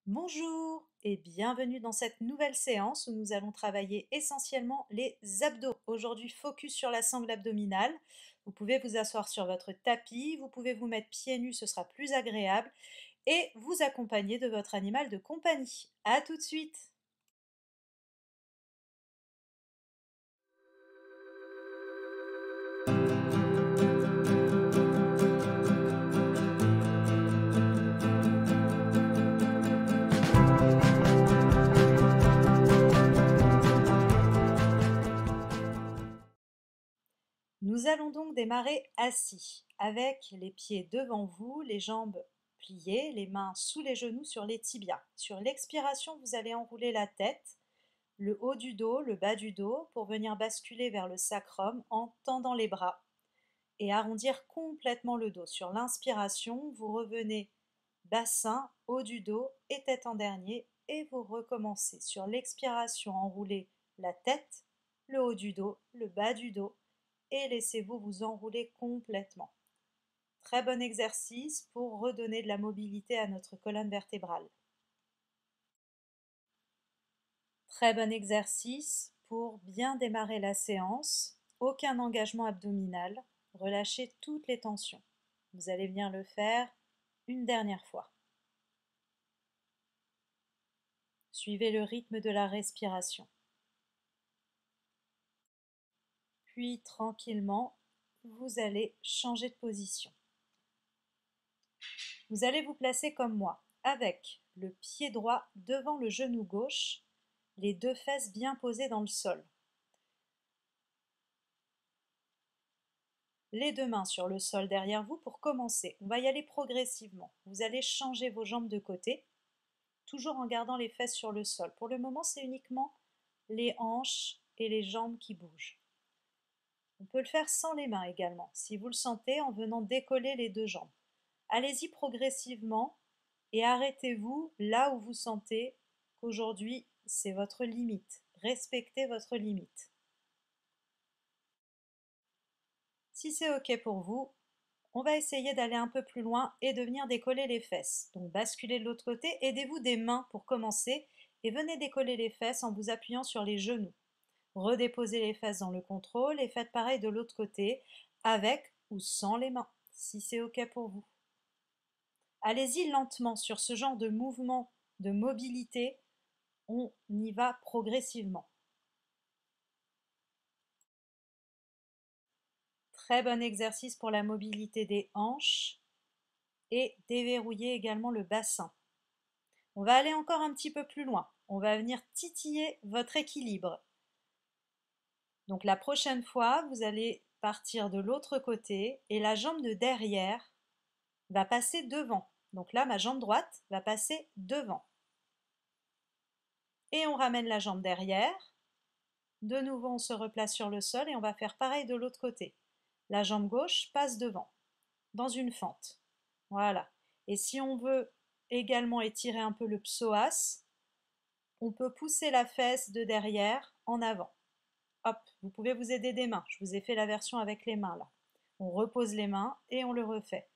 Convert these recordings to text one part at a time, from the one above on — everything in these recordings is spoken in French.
Bonjour et bienvenue dans cette nouvelle séance où nous allons travailler essentiellement les abdos. Aujourd'hui, focus sur la sangle abdominale. Vous pouvez vous asseoir sur votre tapis, vous pouvez vous mettre pieds nus, ce sera plus agréable, et vous accompagner de votre animal de compagnie. À tout de suite! Nous allons donc démarrer assis, avec les pieds devant vous, les jambes pliées, les mains sous les genoux sur les tibias. Sur l'expiration, vous allez enrouler la tête, le haut du dos, le bas du dos, pour venir basculer vers le sacrum en tendant les bras et arrondir complètement le dos. Sur l'inspiration, vous revenez bassin, haut du dos et tête en dernier et vous recommencez. Sur l'expiration, enroulez la tête, le haut du dos, le bas du dos et laissez-vous vous enrouler complètement. Très bon exercice pour redonner de la mobilité à notre colonne vertébrale. Très bon exercice pour bien démarrer la séance. Aucun engagement abdominal. Relâchez toutes les tensions. Vous allez bien le faire une dernière fois. Suivez le rythme de la respiration. Puis tranquillement, vous allez changer de position. Vous allez vous placer comme moi, avec le pied droit devant le genou gauche, les deux fesses bien posées dans le sol. Les deux mains sur le sol derrière vous pour commencer. On va y aller progressivement. Vous allez changer vos jambes de côté, toujours en gardant les fesses sur le sol. Pour le moment, c'est uniquement les hanches et les jambes qui bougent. On peut le faire sans les mains également, si vous le sentez, en venant décoller les deux jambes. Allez-y progressivement et arrêtez-vous là où vous sentez qu'aujourd'hui, c'est votre limite. Respectez votre limite. Si c'est OK pour vous, on va essayer d'aller un peu plus loin et de venir décoller les fesses. Donc basculez de l'autre côté, aidez-vous des mains pour commencer et venez décoller les fesses en vous appuyant sur les genoux. Redéposez les fesses dans le contrôle et faites pareil de l'autre côté avec ou sans les mains, si c'est OK pour vous. Allez-y lentement sur ce genre de mouvement de mobilité, on y va progressivement. Très bon exercice pour la mobilité des hanches et déverrouiller également le bassin. On va aller encore un petit peu plus loin. On va venir titiller votre équilibre. Donc la prochaine fois, vous allez partir de l'autre côté et la jambe de derrière va passer devant. Donc là, ma jambe droite va passer devant. Et on ramène la jambe derrière. De nouveau, on se replace sur le sol et on va faire pareil de l'autre côté. La jambe gauche passe devant, dans une fente. Voilà. Et si on veut également étirer un peu le psoas, on peut pousser la fesse de derrière en avant. Hop, vous pouvez vous aider des mains. Je vous ai fait la version avec les mains là. On repose les mains et on le refait.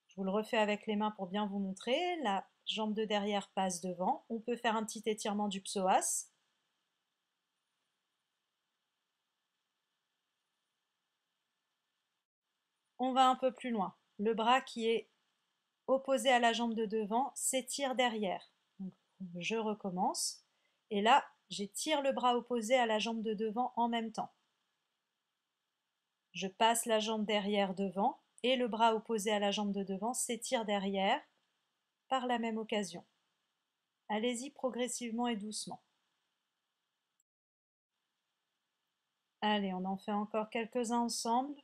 Je vous le refais avec les mains pour bien vous montrer. La jambe de derrière passe devant. On peut faire un petit étirement du psoas. On va un peu plus loin. Le bras qui est opposé à la jambe de devant s'étire derrière. Donc, je recommence. Et là, j'étire le bras opposé à la jambe de devant en même temps. Je passe la jambe derrière devant et le bras opposé à la jambe de devant s'étire derrière par la même occasion. Allez-y progressivement et doucement. Allez, on en fait encore quelques-uns ensemble,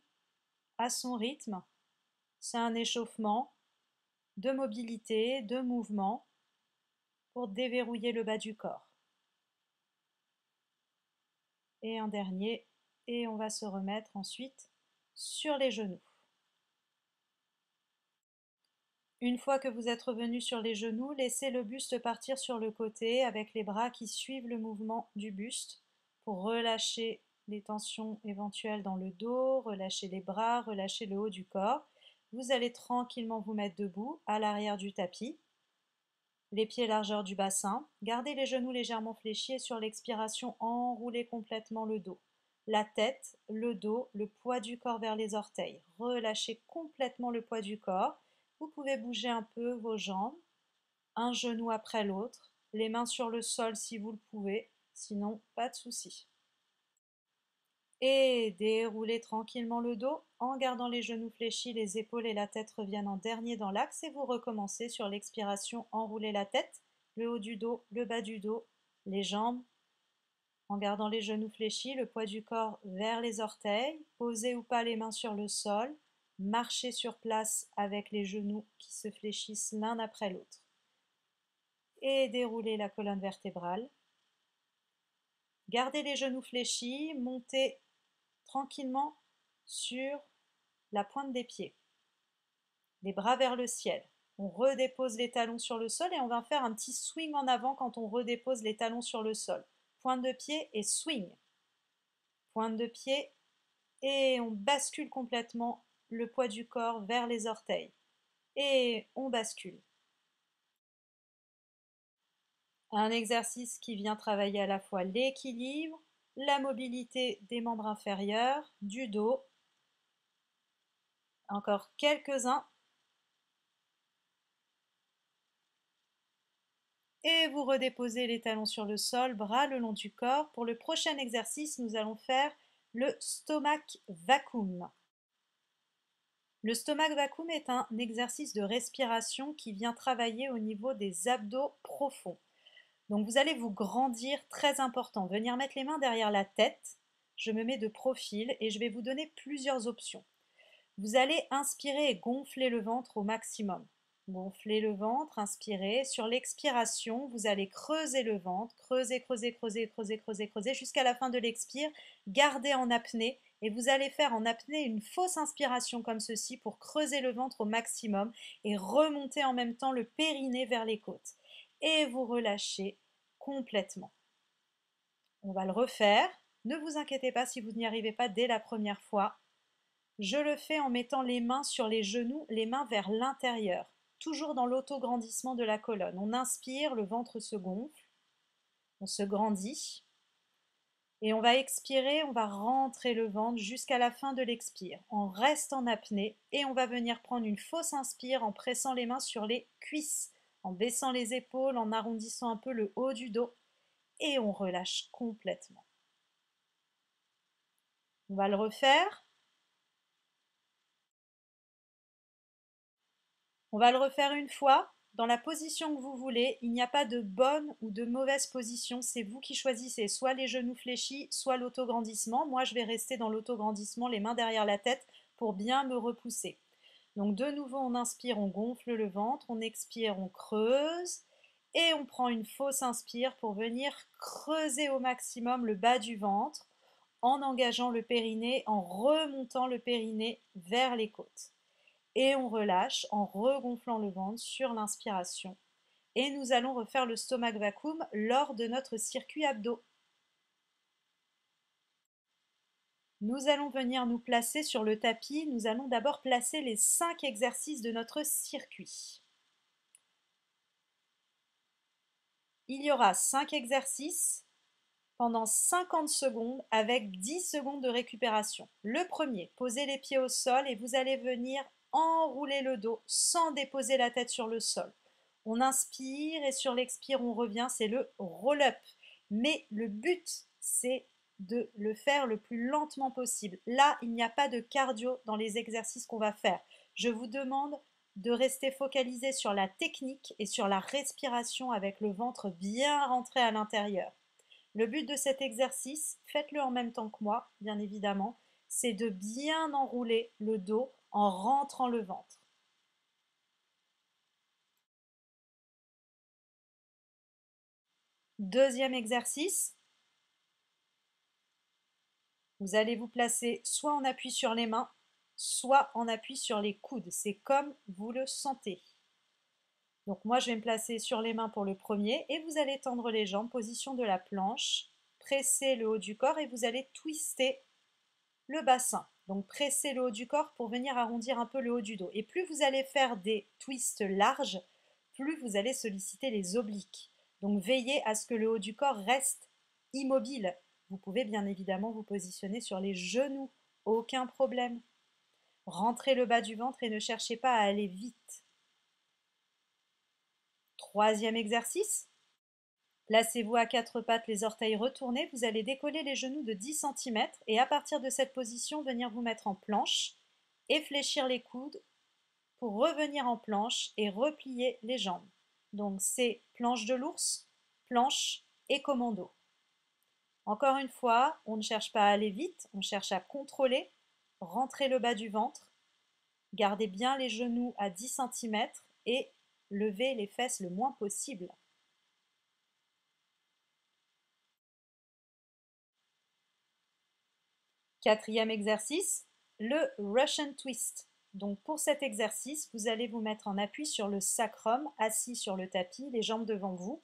à son rythme. C'est un échauffement, de mobilité, de mouvement, pour déverrouiller le bas du corps. Et un dernier, et on va se remettre ensuite sur les genoux. Une fois que vous êtes revenu sur les genoux, laissez le buste partir sur le côté avec les bras qui suivent le mouvement du buste pour relâcher les tensions éventuelles dans le dos, relâcher les bras, relâcher le haut du corps. Vous allez tranquillement vous mettre debout à l'arrière du tapis. les pieds largeur du bassin. Gardez les genoux légèrement fléchis et sur l'expiration, enroulez complètement le dos. La tête, le dos, le poids du corps vers les orteils. Relâchez complètement le poids du corps. Vous pouvez bouger un peu vos jambes, un genou après l'autre, les mains sur le sol si vous le pouvez, sinon pas de souci. Et déroulez tranquillement le dos en gardant les genoux fléchis, les épaules et la tête reviennent en dernier dans l'axe et vous recommencez sur l'expiration, enroulez la tête, le haut du dos, le bas du dos, les jambes, en gardant les genoux fléchis, le poids du corps vers les orteils, posez ou pas les mains sur le sol, marchez sur place avec les genoux qui se fléchissent l'un après l'autre. Et déroulez la colonne vertébrale. Gardez les genoux fléchis, montez tranquillement sur la pointe des pieds, les bras vers le ciel. On redépose les talons sur le sol et on va faire un petit swing en avant quand on redépose les talons sur le sol. Pointe de pied et swing. Pointe de pied et on bascule complètement le poids du corps vers les orteils. Et on bascule. Un exercice qui vient travailler à la fois l'équilibre, la mobilité des membres inférieurs, du dos. Encore quelques-uns. Et vous redéposez les talons sur le sol, bras le long du corps. Pour le prochain exercice, nous allons faire le stomach vacuum. Le stomach vacuum est un exercice de respiration qui vient travailler au niveau des abdos profonds. Donc vous allez vous grandir, très important. Venir mettre les mains derrière la tête. Je me mets de profil et je vais vous donner plusieurs options. Vous allez inspirer et gonfler le ventre au maximum. Gonflez le ventre, inspirez. Sur l'expiration, vous allez creuser le ventre, creuser, creuser, creuser, creuser, creuser, creuser, jusqu'à la fin de l'expire. Gardez en apnée et vous allez faire en apnée une fausse inspiration comme ceci pour creuser le ventre au maximum et remonter en même temps le périnée vers les côtes. Et vous relâchez complètement. On va le refaire. Ne vous inquiétez pas si vous n'y arrivez pas dès la première fois. Je le fais en mettant les mains sur les genoux, les mains vers l'intérieur, toujours dans l'autograndissement de la colonne. On inspire, le ventre se gonfle, on se grandit, et on va expirer, on va rentrer le ventre jusqu'à la fin de l'expire. On reste en apnée et on va venir prendre une fausse inspire en pressant les mains sur les cuisses, en baissant les épaules, en arrondissant un peu le haut du dos, et on relâche complètement. On va le refaire. On va le refaire une fois, dans la position que vous voulez. Il n'y a pas de bonne ou de mauvaise position, c'est vous qui choisissez, soit les genoux fléchis, soit l'autograndissement. Moi, je vais rester dans l'autograndissement, les mains derrière la tête, pour bien me repousser. Donc de nouveau, on inspire, on gonfle le ventre, on expire, on creuse, et on prend une fausse inspire pour venir creuser au maximum le bas du ventre, en engageant le périnée, en remontant le périnée vers les côtes. Et on relâche en regonflant le ventre sur l'inspiration. Et nous allons refaire le stomach vacuum lors de notre circuit abdos. Nous allons venir nous placer sur le tapis. Nous allons d'abord placer les 5 exercices de notre circuit. Il y aura 5 exercices pendant 50 secondes avec 10 secondes de récupération. Le premier, posez les pieds au sol et vous allez venir enrouler le dos sans déposer la tête sur le sol. On inspire et sur l'expire on revient, c'est le roll-up. Mais le but c'est de le faire le plus lentement possible. Là, il n'y a pas de cardio dans les exercices qu'on va faire. Je vous demande de rester focalisé sur la technique et sur la respiration avec le ventre bien rentré à l'intérieur. Le but de cet exercice, faites-le en même temps que moi, bien évidemment, c'est de bien enrouler le dos en rentrant le ventre. Deuxième exercice, vous allez vous placer soit en appui sur les mains, soit en appui sur les coudes. C'est comme vous le sentez. Donc moi, je vais me placer sur les mains pour le premier et vous allez tendre les jambes, position de la planche, presser le haut du corps et vous allez twister le bassin. Donc pressez le haut du corps pour venir arrondir un peu le haut du dos. Et plus vous allez faire des twists larges, plus vous allez solliciter les obliques. Donc veillez à ce que le haut du corps reste immobile. Vous pouvez bien évidemment vous positionner sur les genoux, aucun problème. Rentrez le bas du ventre et ne cherchez pas à aller vite. Troisième exercice. Placez-vous à quatre pattes, les orteils retournés. Vous allez décoller les genoux de 10 cm et à partir de cette position, venir vous mettre en planche et fléchir les coudes pour revenir en planche et replier les jambes. Donc c'est planche de l'ours, planche et commando. Encore une fois, on ne cherche pas à aller vite, on cherche à contrôler. Rentrez le bas du ventre, gardez bien les genoux à 10 cm et levez les fesses le moins possible. Quatrième exercice, le Russian Twist. Donc pour cet exercice, vous allez vous mettre en appui sur le sacrum, assis sur le tapis, les jambes devant vous.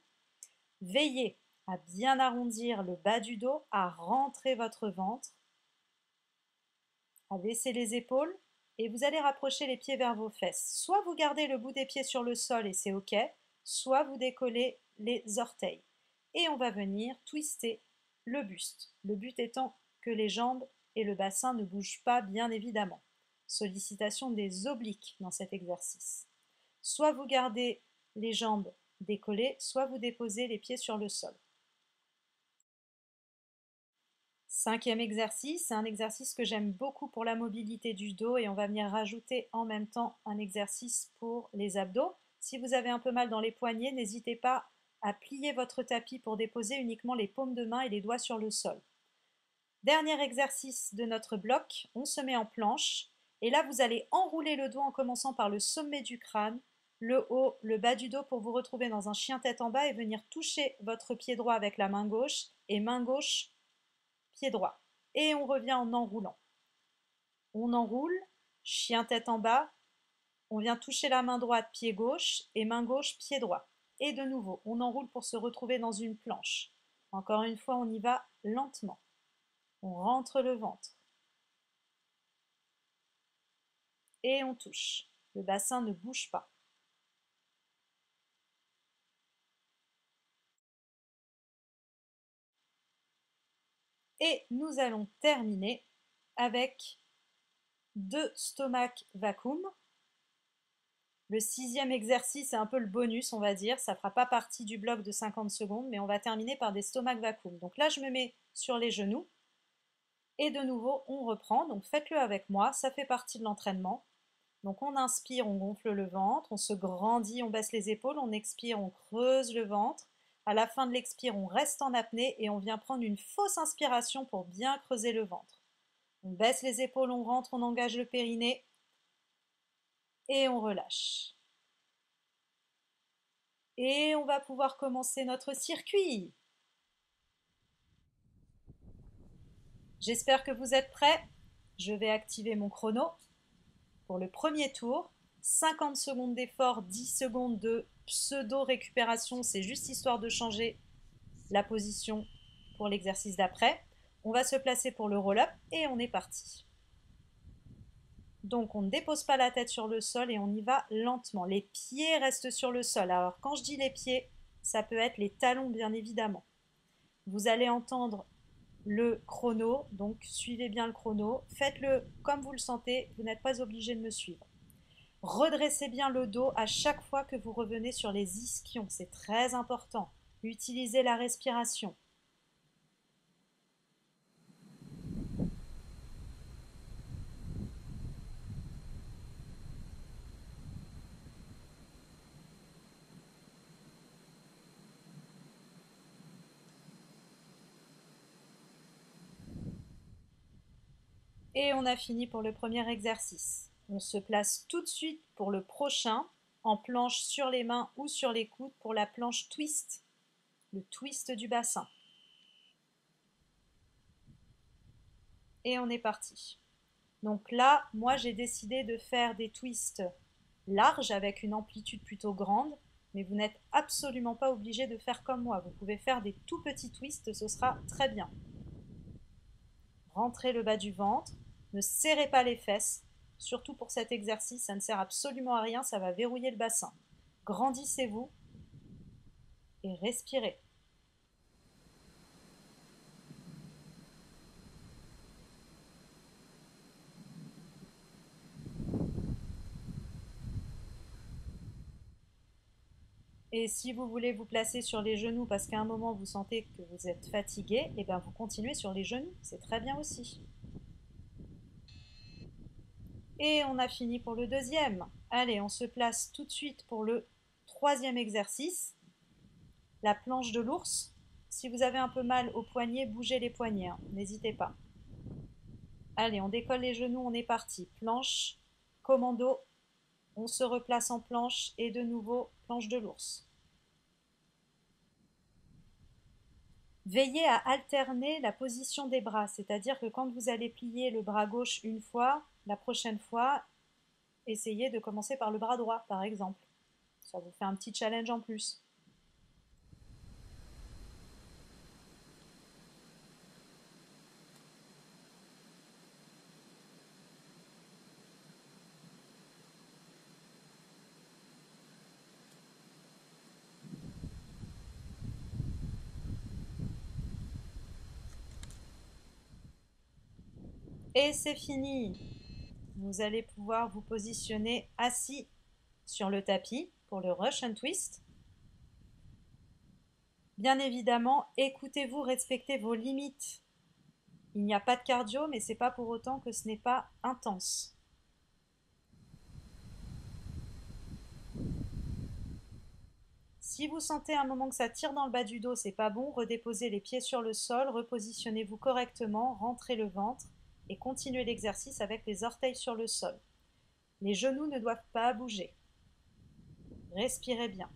Veillez à bien arrondir le bas du dos, à rentrer votre ventre, à baisser les épaules et vous allez rapprocher les pieds vers vos fesses. Soit vous gardez le bout des pieds sur le sol et c'est ok, soit vous décollez les orteils. Et on va venir twister le buste. Le but étant que les jambes et le bassin ne bougent pas, bien évidemment. Sollicitation des obliques dans cet exercice. Soit vous gardez les jambes décollées, soit vous déposez les pieds sur le sol. Cinquième exercice, c'est un exercice que j'aime beaucoup pour la mobilité du dos et on va venir rajouter en même temps un exercice pour les abdos. Si vous avez un peu mal dans les poignets, n'hésitez pas à plier votre tapis pour déposer uniquement les paumes de main et les doigts sur le sol. Dernier exercice de notre bloc, on se met en planche et là vous allez enrouler le dos en commençant par le sommet du crâne, le haut, le bas du dos pour vous retrouver dans un chien tête en bas et venir toucher votre pied droit avec la main gauche et main gauche, pied droit. Et on revient en enroulant. On enroule, chien tête en bas, on vient toucher la main droite, pied gauche et main gauche, pied droit. Et de nouveau, on enroule pour se retrouver dans une planche. Encore une fois, on y va lentement. On rentre le ventre. Et on touche. Le bassin ne bouge pas. Et nous allons terminer avec 2 stomach vacuum. Le sixième exercice est un peu le bonus, on va dire. Ça ne fera pas partie du bloc de 50 secondes, mais on va terminer par des stomach vacuum. Donc là, je me mets sur les genoux. Et de nouveau, on reprend. Donc faites-le avec moi, ça fait partie de l'entraînement. Donc on inspire, on gonfle le ventre, on se grandit, on baisse les épaules, on expire, on creuse le ventre. À la fin de l'expire, on reste en apnée et on vient prendre une fausse inspiration pour bien creuser le ventre. On baisse les épaules, on rentre, on engage le périnée et on relâche. Et on va pouvoir commencer notre circuit. J'espère que vous êtes prêts. Je vais activer mon chrono. Pour le premier tour, 50 secondes d'effort, 10 secondes de pseudo-récupération, c'est juste histoire de changer la position pour l'exercice d'après. On va se placer pour le roll-up et on est parti. Donc on ne dépose pas la tête sur le sol et on y va lentement. Les pieds restent sur le sol. Alors quand je dis les pieds, ça peut être les talons bien évidemment. Vous allez entendre le chrono, donc suivez bien le chrono. Faites-le comme vous le sentez, vous n'êtes pas obligé de me suivre. Redressez bien le dos à chaque fois que vous revenez sur les ischions, c'est très important. Utilisez la respiration. Et on a fini pour le premier exercice. On se place tout de suite pour le prochain, en planche sur les mains ou sur les coudes pour la planche twist, le twist du bassin. Et on est parti. Donc là, moi j'ai décidé de faire des twists larges avec une amplitude plutôt grande, mais vous n'êtes absolument pas obligé de faire comme moi. Vous pouvez faire des tout petits twists, ce sera très bien. Rentrez le bas du ventre, ne serrez pas les fesses, surtout pour cet exercice, ça ne sert absolument à rien, ça va verrouiller le bassin. Grandissez-vous et respirez. Et si vous voulez vous placer sur les genoux parce qu'à un moment vous sentez que vous êtes fatigué, et bien vous continuez sur les genoux, c'est très bien aussi. Et on a fini pour le deuxième. Allez, on se place tout de suite pour le troisième exercice, la planche de l'ours. Si vous avez un peu mal aux poignets, bougez les poignets, hein, n'hésitez pas. Allez, on décolle les genoux, on est parti. Planche, commando, on se replace en planche et de nouveau planche de l'ours. Veillez à alterner la position des bras, c'est-à-dire que quand vous allez plier le bras gauche une fois, la prochaine fois, essayez de commencer par le bras droit, par exemple. Ça vous fait un petit challenge en plus. Et c'est fini. Vous allez pouvoir vous positionner assis sur le tapis pour le Russian Twist. Bien évidemment, écoutez-vous, respectez vos limites. Il n'y a pas de cardio, mais c'est pas pour autant que ce n'est pas intense. Si vous sentez un moment que ça tire dans le bas du dos, c'est pas bon, redéposez les pieds sur le sol, repositionnez-vous correctement, rentrez le ventre et continuez l'exercice avec les orteils sur le sol. Les genoux ne doivent pas bouger. Respirez bien.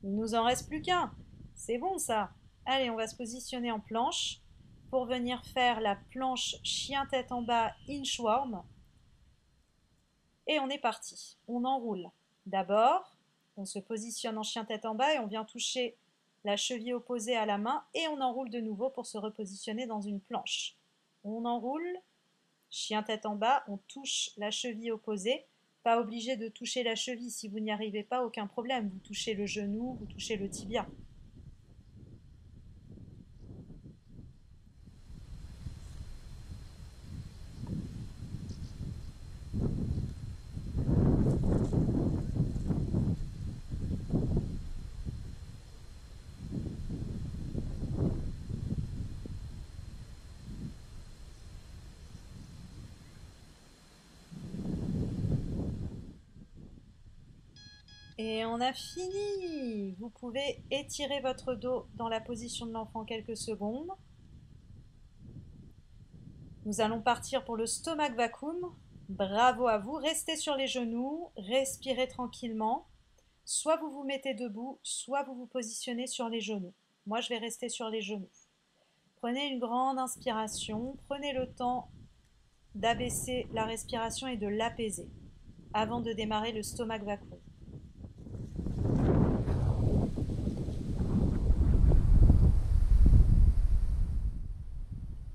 Il nous en reste plus qu'un. C'est bon ça. Allez, on va se positionner en planche pour venir faire la planche chien tête en bas inchworm. Et on est parti. On enroule. D'abord, on se positionne en chien tête en bas et on vient toucher la cheville opposée à la main et on enroule de nouveau pour se repositionner dans une planche. On enroule, chien tête en bas, on touche la cheville opposée. Pas obligé de toucher la cheville, si vous n'y arrivez pas, aucun problème. Vous touchez le genou, vous touchez le tibia. Et on a fini. Vous pouvez étirer votre dos dans la position de l'enfant quelques secondes. Nous allons partir pour le stomach vacuum. Bravo à vous. Restez sur les genoux, respirez tranquillement. Soit vous vous mettez debout, soit vous vous positionnez sur les genoux. Moi, je vais rester sur les genoux. Prenez une grande inspiration. Prenez le temps d'abaisser la respiration et de l'apaiser avant de démarrer le stomach vacuum.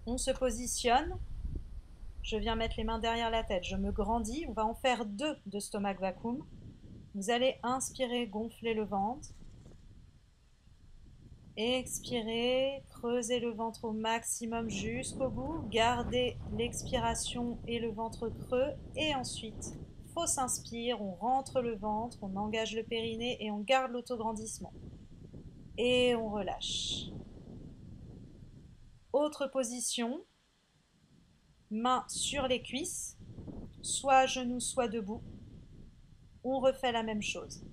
On se positionne. Je viens mettre les mains derrière la tête. Je me grandis. On va en faire 2 de stomach vacuum. Vous allez inspirer, gonfler le ventre. Expirez, creusez le ventre au maximum jusqu'au bout. Gardez l'expiration et le ventre creux. Et ensuite, fausse inspire, on rentre le ventre, on engage le périnée et on garde l'autograndissement. Et on relâche. Autre position, main sur les cuisses, soit à genoux, soit debout. On refait la même chose.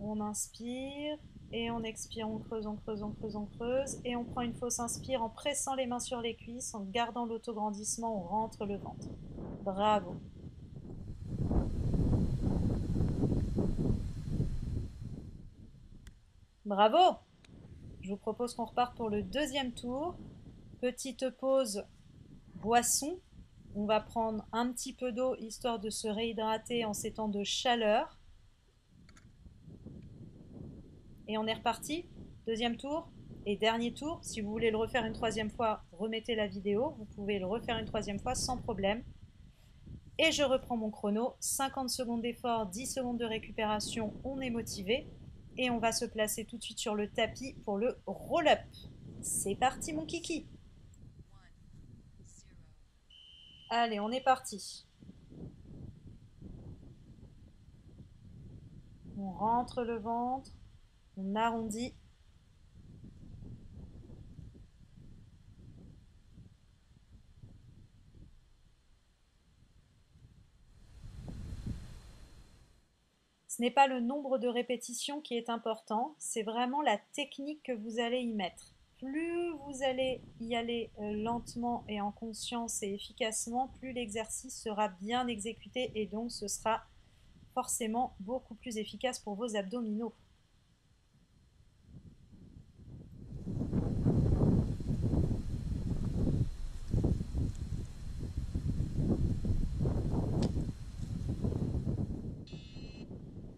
On inspire et on expire, on creuse, on creuse, on creuse, on creuse. Et on prend une fausse inspire en pressant les mains sur les cuisses, en gardant l'autograndissement, on rentre le ventre. Bravo. Bravo! Je vous propose qu'on reparte pour le deuxième tour. Petite pause boisson. On va prendre un petit peu d'eau histoire de se réhydrater en ces temps de chaleur. Et on est reparti. Deuxième tour et dernier tour. Si vous voulez le refaire une troisième fois, remettez la vidéo. Vous pouvez le refaire une troisième fois sans problème. Et je reprends mon chrono. 50 secondes d'effort, 10 secondes de récupération. On est motivé. Et on va se placer tout de suite sur le tapis pour le roll-up. C'est parti mon kiki. Allez, on est parti. On rentre le ventre, on arrondit. Ce n'est pas le nombre de répétitions qui est important, c'est vraiment la technique que vous allez y mettre. Plus vous allez y aller lentement et en conscience et efficacement, plus l'exercice sera bien exécuté et donc ce sera forcément beaucoup plus efficace pour vos abdominaux.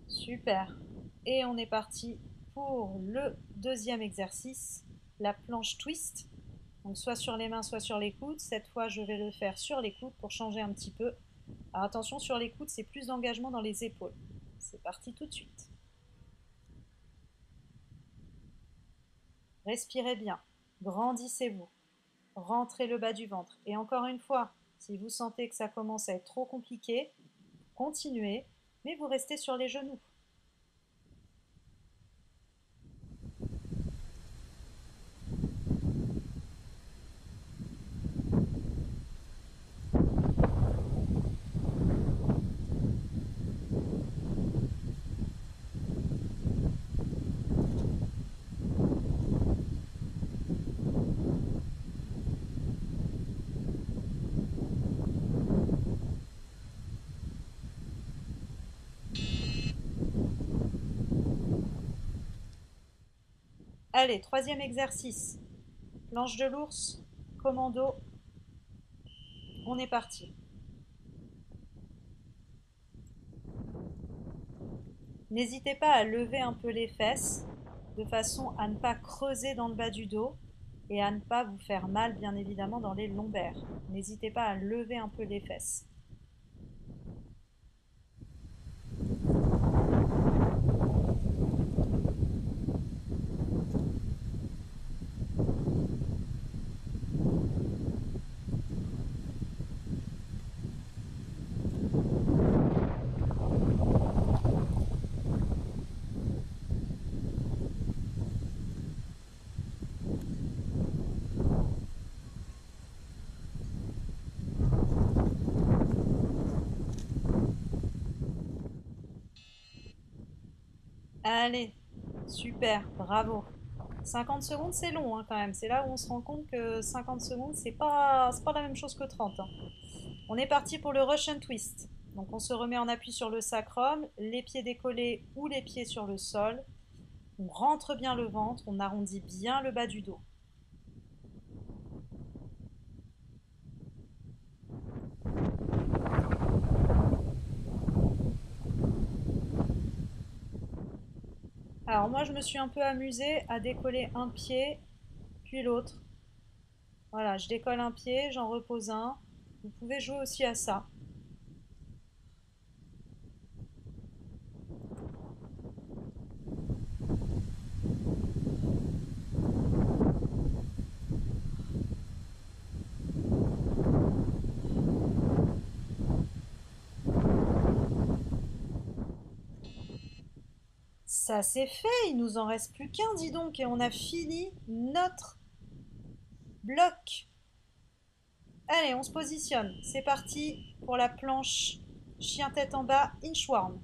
Super. Et on est parti pour le deuxième exercice, la planche twist. Donc soit sur les mains, soit sur les coudes. Cette fois, je vais le faire sur les coudes pour changer un petit peu. Alors attention, sur les coudes, c'est plus d'engagement dans les épaules. C'est parti tout de suite. Respirez bien. Grandissez-vous. Rentrez le bas du ventre. Et encore une fois, si vous sentez que ça commence à être trop compliqué, continuez, mais vous restez sur les genoux. Allez, troisième exercice. Planche de l'ours, commando. On est parti. N'hésitez pas à lever un peu les fesses de façon à ne pas creuser dans le bas du dos et à ne pas vous faire mal bien évidemment dans les lombaires. N'hésitez pas à lever un peu les fesses. Allez, super, bravo. 50 secondes, c'est long hein, quand même. C'est là où on se rend compte que 50 secondes, c'est pas la même chose que 30. Hein. On est parti pour le Russian Twist. Donc on se remet en appui sur le sacrum, les pieds décollés ou les pieds sur le sol. On rentre bien le ventre, on arrondit bien le bas du dos. Alors moi je me suis un peu amusée à décoller un pied puis l'autre. Voilà, je décolle un pied, j'en repose un. Vous pouvez jouer aussi à ça. Ça c'est fait, il nous en reste plus qu'un, dis donc, et on a fini notre bloc. Allez, on se positionne. C'est parti pour la planche chien tête en bas, inchworm.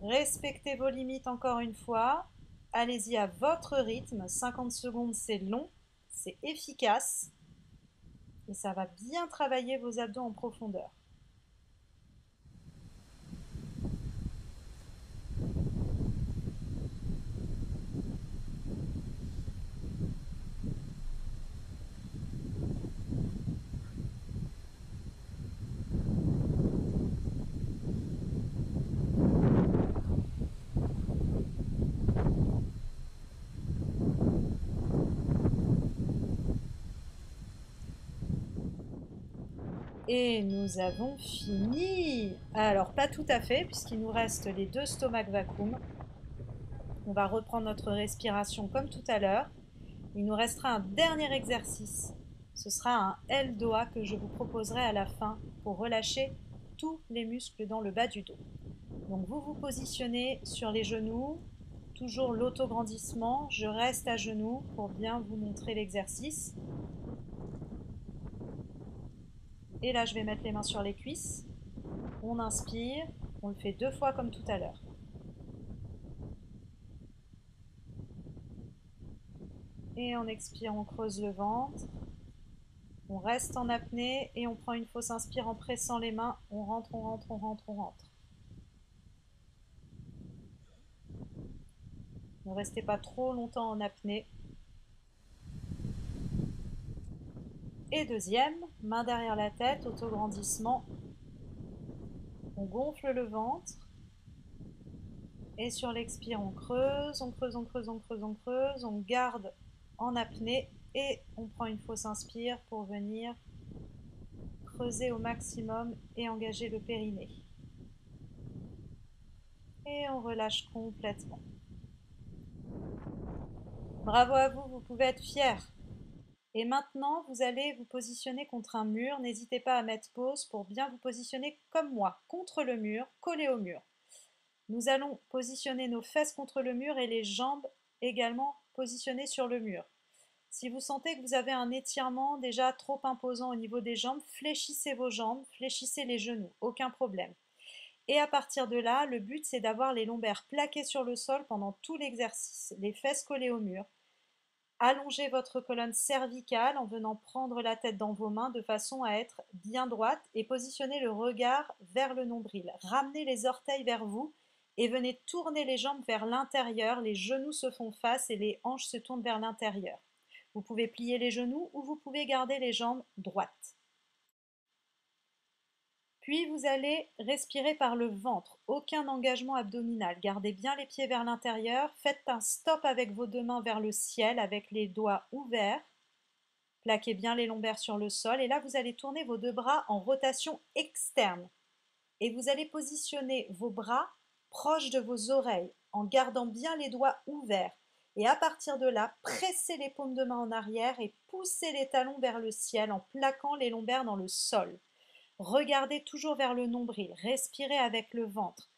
Respectez vos limites encore une fois. Allez-y à votre rythme. 50 secondes, c'est long, c'est efficace et ça va bien travailler vos abdos en profondeur. Et nous avons fini. Alors, pas tout à fait, puisqu'il nous reste les 2 stomach vacuum. On va reprendre notre respiration comme tout à l'heure. Il nous restera un dernier exercice. Ce sera un L-DOA que je vous proposerai à la fin pour relâcher tous les muscles dans le bas du dos. Donc vous vous positionnez sur les genoux, toujours l'autograndissement. Je reste à genoux pour bien vous montrer l'exercice. Et là, je vais mettre les mains sur les cuisses. On inspire, on le fait 2 fois comme tout à l'heure. Et on expire, on creuse le ventre. On reste en apnée et on prend une fausse inspire en pressant les mains. On rentre, on rentre, on rentre, on rentre. Ne restez pas trop longtemps en apnée. Et deuxième, main derrière la tête, autograndissement. On gonfle le ventre. Et sur l'expire, on creuse, on creuse, on creuse, on creuse, on creuse. On garde en apnée et on prend une fausse inspire pour venir creuser au maximum et engager le périnée. Et on relâche complètement. Bravo à vous, vous pouvez être fiers. Et maintenant, vous allez vous positionner contre un mur. N'hésitez pas à mettre pause pour bien vous positionner comme moi, contre le mur, collé au mur. Nous allons positionner nos fesses contre le mur et les jambes également positionnées sur le mur. Si vous sentez que vous avez un étirement déjà trop imposant au niveau des jambes, fléchissez vos jambes, fléchissez les genoux, aucun problème. Et à partir de là, le but c'est d'avoir les lombaires plaqués sur le sol pendant tout l'exercice, les fesses collées au mur. Allongez votre colonne cervicale en venant prendre la tête dans vos mains de façon à être bien droite et positionnez le regard vers le nombril. Ramenez les orteils vers vous et venez tourner les jambes vers l'intérieur. Les genoux se font face et les hanches se tournent vers l'intérieur. Vous pouvez plier les genoux ou vous pouvez garder les jambes droites. Puis vous allez respirer par le ventre, aucun engagement abdominal. Gardez bien les pieds vers l'intérieur, faites un stop avec vos 2 mains vers le ciel avec les doigts ouverts. Plaquez bien les lombaires sur le sol et là vous allez tourner vos 2 bras en rotation externe. Et vous allez positionner vos bras proches de vos oreilles en gardant bien les doigts ouverts. Et à partir de là, pressez les paumes de main en arrière et poussez les talons vers le ciel en plaquant les lombaires dans le sol. Regardez toujours vers le nombril, respirez avec le ventre.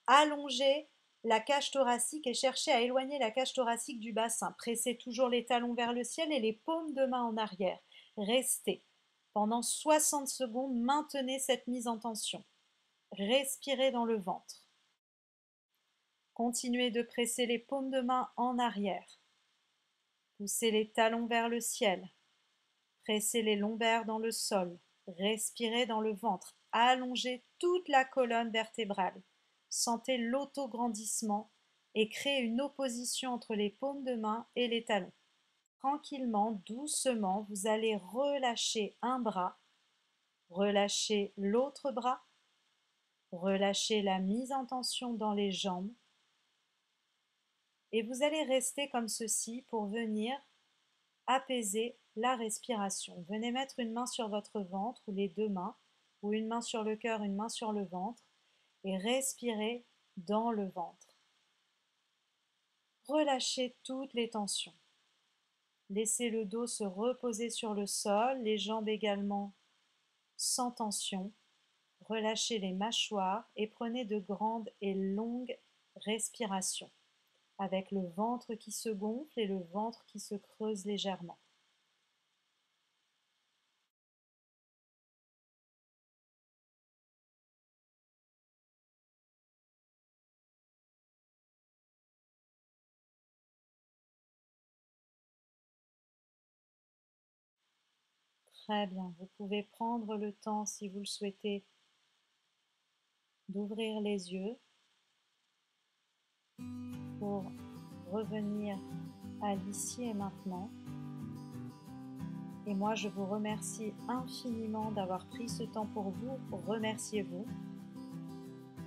Allongez la cage thoracique et cherchez à éloigner la cage thoracique du bassin. Pressez toujours les talons vers le ciel et les paumes de main en arrière. Restez. Pendant 60 secondes, maintenez cette mise en tension. Respirez dans le ventre. Continuez de presser les paumes de main en arrière. Poussez les talons vers le ciel. Pressez les lombaires dans le sol. Respirez dans le ventre. Allongez toute la colonne vertébrale. Sentez l'autograndissement et créez une opposition entre les paumes de main et les talons. Tranquillement, doucement, vous allez relâcher un bras, relâcher l'autre bras, relâcher la mise en tension dans les jambes et vous allez rester comme ceci pour venir apaiser la respiration. Venez mettre une main sur votre ventre ou les 2 mains, ou une main sur le cœur, une main sur le ventre, et respirez dans le ventre. Relâchez toutes les tensions. Laissez le dos se reposer sur le sol, les jambes également sans tension. Relâchez les mâchoires et prenez de grandes et longues respirations, avec le ventre qui se gonfle et le ventre qui se creuse légèrement. Très bien, vous pouvez prendre le temps, si vous le souhaitez, d'ouvrir les yeux pour revenir à l'ici et maintenant. Et moi, je vous remercie infiniment d'avoir pris ce temps pour vous, remerciez-vous.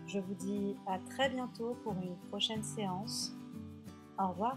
Je vous dis à très bientôt pour une prochaine séance. Au revoir.